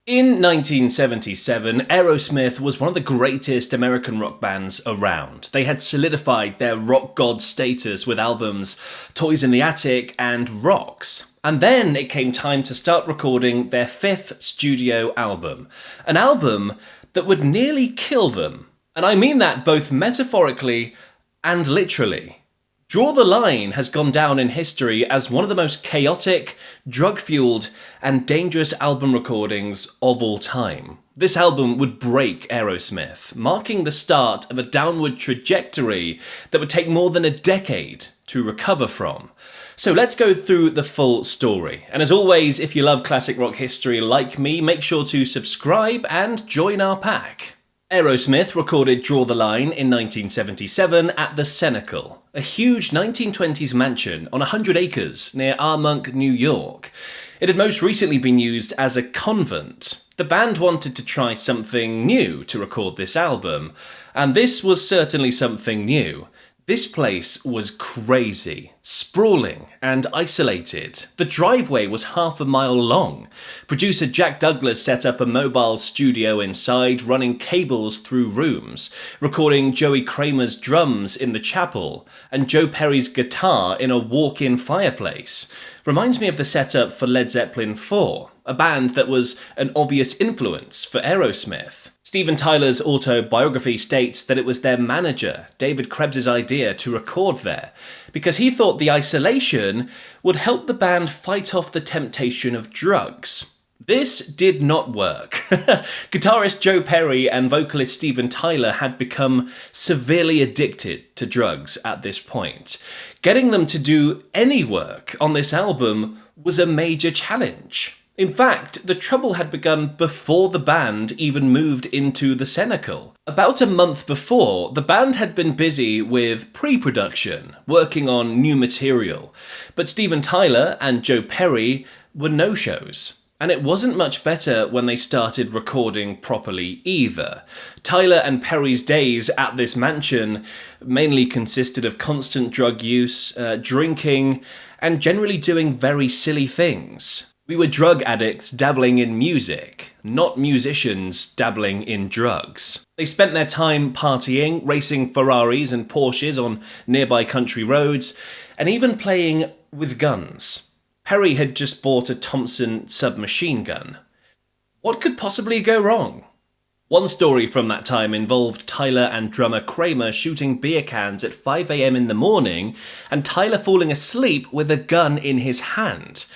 In 1977, Aerosmith was one of the greatest American rock bands around. They had solidified their rock god status with albums Toys in the Attic and Rocks. And then it came time to start recording their fifth studio album. An album that would nearly kill them. And I mean that both metaphorically and literally. Draw the Line has gone down in history as one of the most chaotic, drug-fueled, and dangerous album recordings of all time. This album would break Aerosmith, marking the start of a downward trajectory that would take more than a decade to recover from. So let's go through the full story. And as always, if you love classic rock history like me, make sure to subscribe and join our pack. Aerosmith recorded Draw the Line in 1977 at the Cenacle, a huge 1920s mansion on 100 acres near Armonk, New York. It had most recently been used as a convent. The band wanted to try something new to record this album, and this was certainly something new. This place was crazy, sprawling and isolated. The driveway was half a mile long. Producer Jack Douglas set up a mobile studio inside, running cables through rooms, recording Joey Kramer's drums in the chapel and Joe Perry's guitar in a walk-in fireplace. Reminds me of the setup for Led Zeppelin 4, a band that was an obvious influence for Aerosmith. Steven Tyler's autobiography states that it was their manager, David Krebs's idea to record there, because he thought the isolation would help the band fight off the temptation of drugs. This did not work. Guitarist Joe Perry and vocalist Steven Tyler had become severely addicted to drugs at this point. Getting them to do any work on this album was a major challenge. In fact, the trouble had begun before the band even moved into the Cenacle. About a month before, the band had been busy with pre-production, working on new material. But Steven Tyler and Joe Perry were no-shows. And it wasn't much better when they started recording properly either. Tyler and Perry's days at this mansion mainly consisted of constant drug use, drinking, and generally doing very silly things. We were drug addicts dabbling in music, not musicians dabbling in drugs. They spent their time partying, racing Ferraris and Porsches on nearby country roads, and even playing with guns. Perry had just bought a Thompson submachine gun. What could possibly go wrong? One story from that time involved Tyler and drummer Kramer shooting beer cans at 5 a.m. in the morning, and Tyler falling asleep with a gun in his hand.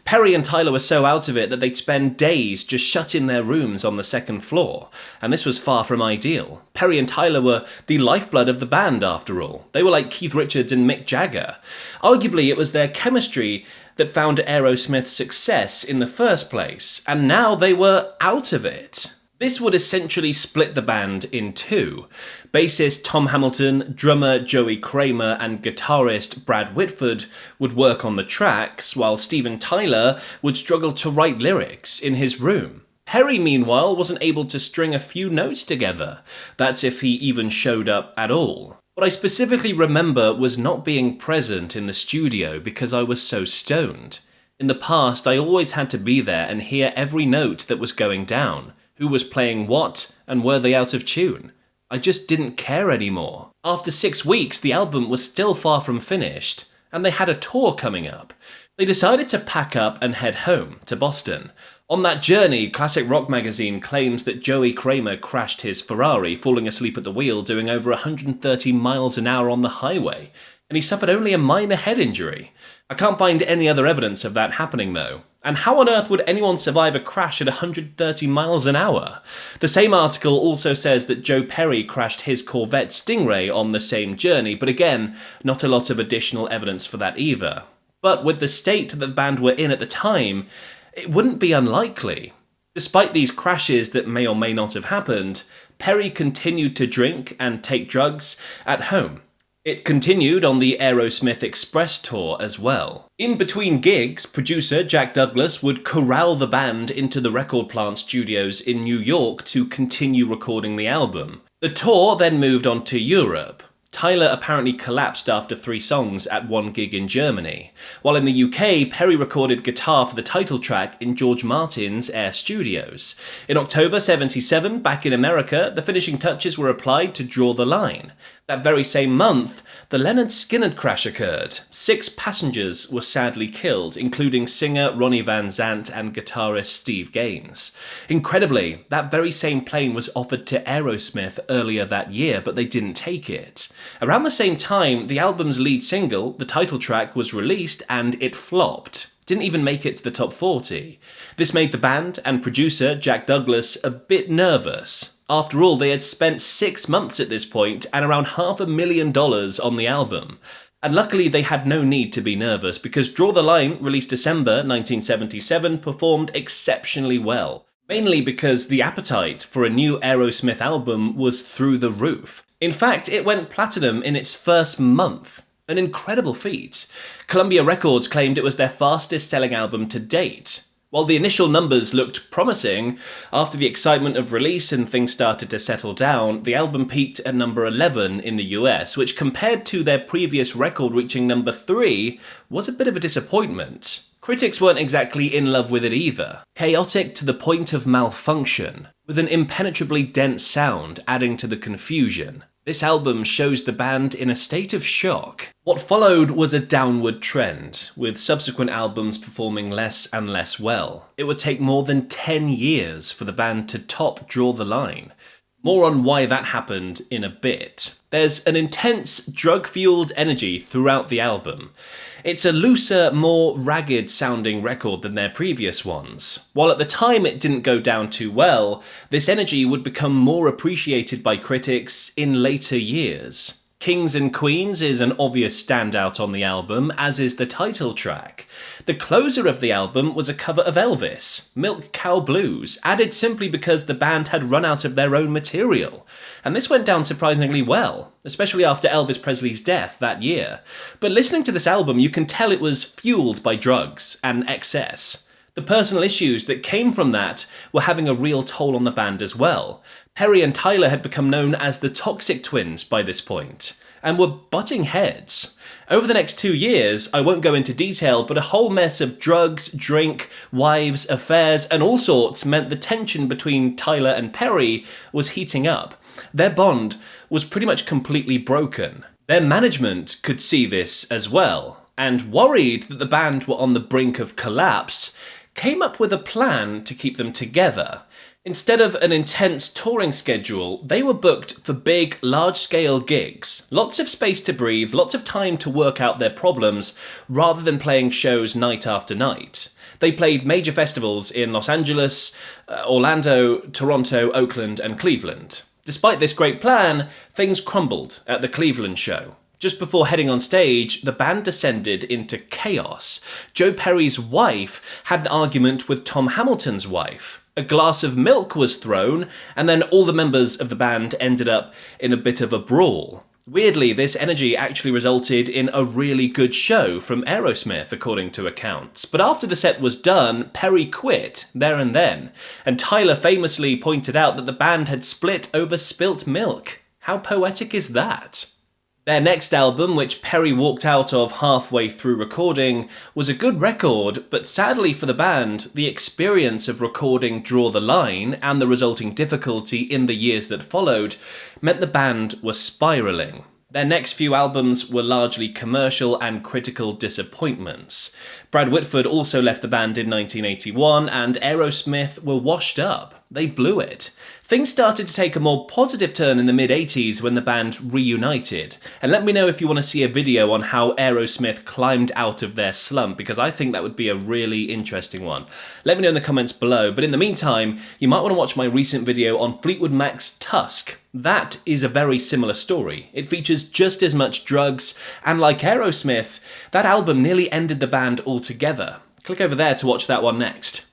Perry and Tyler were so out of it that they'd spend days just shut in their rooms on the second floor, and this was far from ideal. Perry and Tyler were the lifeblood of the band, after all. They were like Keith Richards and Mick Jagger. Arguably, it was their chemistry that found Aerosmith's success in the first place, and now they were out of it. This would essentially split the band in two. Bassist Tom Hamilton, drummer Joey Kramer, and guitarist Brad Whitford would work on the tracks, while Steven Tyler would struggle to write lyrics in his room. Perry, meanwhile, wasn't able to string a few notes together. That's if he even showed up at all. What I specifically remember was not being present in the studio because I was so stoned. In the past, I always had to be there and hear every note that was going down. Who was playing what, and were they out of tune? I just didn't care anymore. After 6 weeks, the album was still far from finished, and they had a tour coming up. They decided to pack up and head home to Boston. On that journey, Classic Rock magazine claims that Joey Kramer crashed his Ferrari, falling asleep at the wheel, doing over 130 miles an hour on the highway, and he suffered only a minor head injury. I can't find any other evidence of that happening though. And how on earth would anyone survive a crash at 130 miles an hour? The same article also says that Joe Perry crashed his Corvette Stingray on the same journey, but again, not a lot of additional evidence for that either. But with the state that the band were in at the time, it wouldn't be unlikely. Despite these crashes that may or may not have happened, Perry continued to drink and take drugs at home. It continued on the Aerosmith Express tour as well. In between gigs, producer Jack Douglas would corral the band into the Record Plant studios in New York to continue recording the album. The tour then moved on to Europe. Tyler apparently collapsed after 3 songs at one gig in Germany, while in the UK, Perry recorded guitar for the title track in George Martin's Air Studios. In October 77, back in America, the finishing touches were applied to Draw the Line. That very same month, the Leonard Skinner crash occurred. 6 passengers were sadly killed, including singer Ronnie Van Zant and guitarist Steve Gaines. Incredibly, that very same plane was offered to Aerosmith earlier that year, but they didn't take it. Around the same time, the album's lead single, the title track, was released and it flopped. Didn't even make it to the top 40. This made the band and producer Jack Douglas a bit nervous. After all, they had spent 6 months at this point and around $500,000 on the album. And luckily they had no need to be nervous because Draw the Line, released December 1977, performed exceptionally well. Mainly because the appetite for a new Aerosmith album was through the roof. In fact, it went platinum in its first month. An incredible feat. Columbia Records claimed it was their fastest selling album to date. While the initial numbers looked promising, after the excitement of release and things started to settle down, the album peaked at number 11 in the US, which compared to their previous record reaching number 3 was a bit of a disappointment. Critics weren't exactly in love with it either. Chaotic to the point of malfunction, with an impenetrably dense sound adding to the confusion. This album shows the band in a state of shock. What followed was a downward trend, with subsequent albums performing less and less well. It would take more than 10 years for the band to top Draw the Line. More on why that happened in a bit. There's an intense, drug-fueled energy throughout the album. It's a looser, more ragged-sounding record than their previous ones. While at the time it didn't go down too well, this energy would become more appreciated by critics in later years. Kings and Queens is an obvious standout on the album, as is the title track. The closer of the album was a cover of Elvis, Milk Cow Blues, added simply because the band had run out of their own material. And this went down surprisingly well, especially after Elvis Presley's death that year. But listening to this album, you can tell it was fueled by drugs and excess. The personal issues that came from that were having a real toll on the band as well. Perry and Tyler had become known as the Toxic Twins by this point, and were butting heads. Over the next 2 years, I won't go into detail, but a whole mess of drugs, drink, wives, affairs, and all sorts meant the tension between Tyler and Perry was heating up. Their bond was pretty much completely broken. Their management could see this as well, and worried that the band were on the brink of collapse, came up with a plan to keep them together. Instead of an intense touring schedule, they were booked for big, large-scale gigs. Lots of space to breathe, lots of time to work out their problems, rather than playing shows night after night. They played major festivals in Los Angeles, Orlando, Toronto, Oakland, and Cleveland. Despite this great plan, things crumbled at the Cleveland show. Just before heading on stage, the band descended into chaos. Joe Perry's wife had an argument with Tom Hamilton's wife. A glass of milk was thrown, and then all the members of the band ended up in a bit of a brawl. Weirdly, this energy actually resulted in a really good show from Aerosmith, according to accounts. But after the set was done, Perry quit there and then, and Tyler famously pointed out that the band had split over spilt milk. How poetic is that? Their next album, which Perry walked out of halfway through recording, was a good record, but sadly for the band, the experience of recording Draw the Line and the resulting difficulty in the years that followed meant the band was spiralling. Their next few albums were largely commercial and critical disappointments. Brad Whitford also left the band in 1981, and Aerosmith were washed up. They blew it. Things started to take a more positive turn in the mid-80s when the band reunited. And let me know if you want to see a video on how Aerosmith climbed out of their slump, because I think that would be a really interesting one. Let me know in the comments below, but in the meantime, you might want to watch my recent video on Fleetwood Mac's Tusk. That is a very similar story. It features just as much drugs, and like Aerosmith, that album nearly ended the band altogether. Click over there to watch that one next.